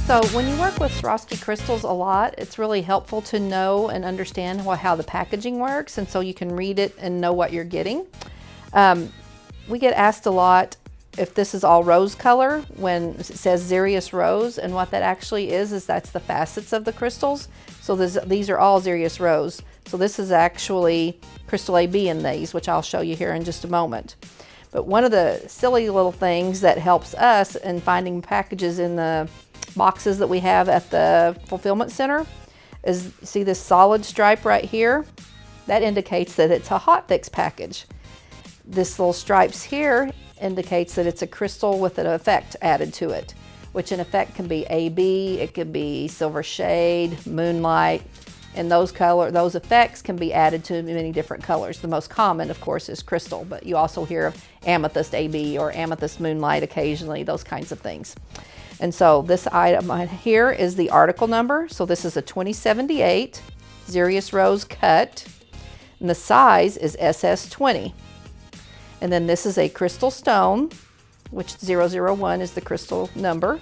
So when you work with Swarovski crystals a lot, it's really helpful to know and understand how the packaging works, and so you can read it and know what you're getting. We get asked a lot if this is all rose color when it says Xerius rose, and what that actually is that's the facets of the crystals. So these are all Xerius rose. So this is actually crystal AB in these, which I'll show you here in just a moment. But one of the silly little things that helps us in finding packages in the boxes that we have at the fulfillment center is, see this solid stripe right here? That indicates that it's a hot fix package. This little stripes here indicates that it's a crystal with an effect added to it, which an effect can be AB, it could be silver shade, moonlight, and those effects can be added to many different colors. The most common, of course, is crystal, but you also hear of amethyst AB or amethyst moonlight occasionally, those kinds of things. And so this item here is the article number. So this is a 2078 Xerius Rose cut, and the size is SS20. And then this is a crystal stone, which 001 is the crystal number.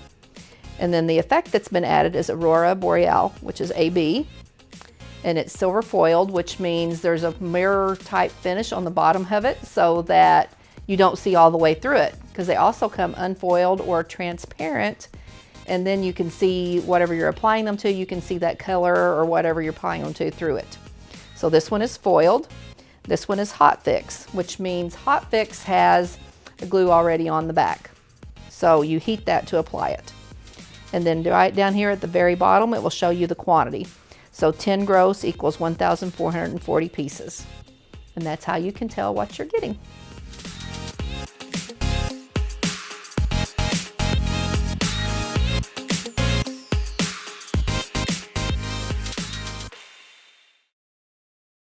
And then the effect that's been added is Aurora Boreal, which is AB. And it's silver foiled, which means there's a mirror type finish on the bottom of it so that you don't see all the way through it, because they also come unfoiled or transparent, and then you can see whatever you're applying them to, you can see that color or whatever you're applying them to through it. So this one is foiled. This one is hot fix, which means hot fix has a glue already on the back. So you heat that to apply it. And then right down here at the very bottom, it will show you the quantity. So 10 gross equals 1,440 pieces. And that's how you can tell what you're getting.